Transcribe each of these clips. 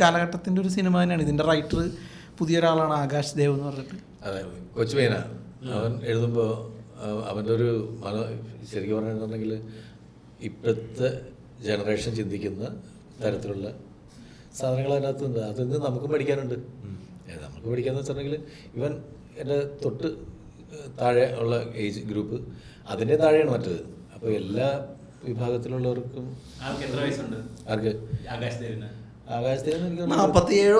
കാലഘട്ടത്തിൻ്റെ ഒരു സിനിമ തന്നെയാണ്. ഇതിൻ്റെ റൈറ്റർ പുതിയൊരാളാണ്, ആകാശ് ദേവ് എന്ന് പറഞ്ഞിട്ട്. അതെ, കൊച്ചുപയ്യന. അവൻ എഴുതുമ്പോൾ അവൻ്റെ ഒരു ശരിക്കും പറഞ്ഞിട്ടുണ്ടെങ്കിൽ ഇപ്പോഴത്തെ ജനറേഷൻ ചിന്തിക്കുന്ന തരത്തിലുള്ള സാധനങ്ങൾ അതിനകത്തുണ്ട്. അതിൽ നിന്ന് നമുക്ക് പഠിക്കാനുണ്ട്. നമുക്ക് പഠിക്കാന്ന് വെച്ചിട്ടുണ്ടെങ്കിൽ ഇവൻ എൻ്റെ തൊട്ട് താഴെ ഉള്ള ഏജ് ഗ്രൂപ്പ്, അതിൻ്റെ താഴെയാണ് മറ്റത്. അപ്പോൾ എല്ലാ വിഭാഗത്തിലുള്ളവർക്കും. എത്ര വയസ്സുണ്ട് ആർക്ക്? ആകാശ് ദേവിന്. ആകാശ് ദേവിന് എനിക്ക് 47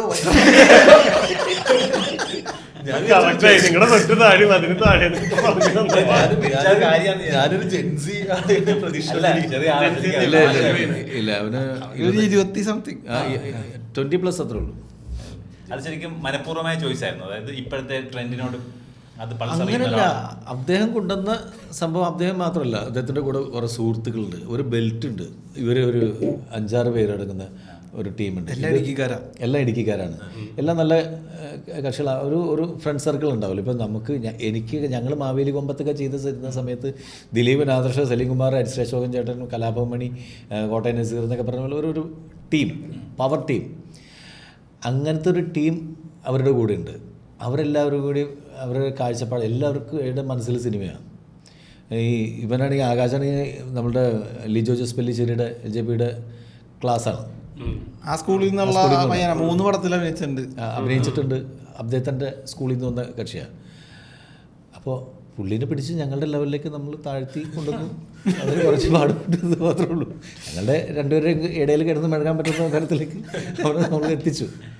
ഞാനൊരു ജെൻസി ഇല്ല, അവന് 20 സംതിങ് 20+ അത്രേ ഉള്ളൂ. അത് ശരിക്കും മനഃപൂർവ്വമായ ചോയ്സ് ആയിരുന്നു, അതായത് ഇപ്പോഴത്തെ ട്രെൻഡിനോട് അത് അങ്ങനെയല്ല. അദ്ദേഹം കൊണ്ടുവന്ന സംഭവം അദ്ദേഹം മാത്രമല്ല, അദ്ദേഹത്തിൻ്റെ കൂടെ കുറേ സുഹൃത്തുക്കളുണ്ട്, ഒരു ബെൽറ്റ് ഉണ്ട്. ഇവർ ഒരു 5-6 പേരടങ്ങുന്ന ഒരു ടീമുണ്ട്. എല്ലാം ഇടുക്കിക്കാരാണ്. എല്ലാം നല്ല കക്ഷികളാണ്. ഒരു ഫ്രണ്ട് സർക്കിൾ ഉണ്ടാവില്ല. ഇപ്പം ഞങ്ങൾ മാവേലി കൊമ്പത്തൊക്കെ ചെയ്ത സമയത്ത് ദിലീപ്, ആദർശ, സലീം കുമാർ, അരിശ്രീ അശോകൻ ചേട്ടൻ, കലാഭവൻ മണി, കോട്ടയം നസീർ എന്നൊക്കെ പറഞ്ഞ പോലെ ഒരു ടീം, പവർ ടീം. അങ്ങനത്തെ ഒരു ടീം അവരുടെ കൂടെ ഉണ്ട്. അവരെല്ലാവരും കൂടി അവരുടെ കാഴ്ചപ്പാട് എല്ലാവർക്കും മനസ്സിൽ സിനിമയാണ്. ഇവനാണെങ്കിൽ ആകാശാണെങ്കിൽ നമ്മുടെ ലിജോ ജോസ് പെല്ലിശ്ശേരിയുടെ LJPയുടെ ക്ലാസ്സാണ്. ആ സ്കൂളിൽ നിന്നുള്ള 3 പടത്തിൽ അഭിനയിച്ചിട്ടുണ്ട്. അദ്ദേഹത്തിൻ്റെ സ്കൂളിൽ നിന്ന് വന്ന കക്ഷിയാണ്. അപ്പോൾ പുള്ളീനെ പിടിച്ച് ഞങ്ങളുടെ ലെവലിലേക്ക് നമ്മൾ താഴ്ത്തി കൊണ്ടുവന്നു. അതിന് കുറച്ച് പാടുപെട്ടത് മാത്രമേ ഉള്ളൂ. ഞങ്ങളുടെ രണ്ടുപേരുടെ ഇടയിൽ കിടന്ന് മെഴുകാൻ പറ്റുന്ന തരത്തിലേക്ക് അവിടെ നമ്മൾ എത്തിച്ചു.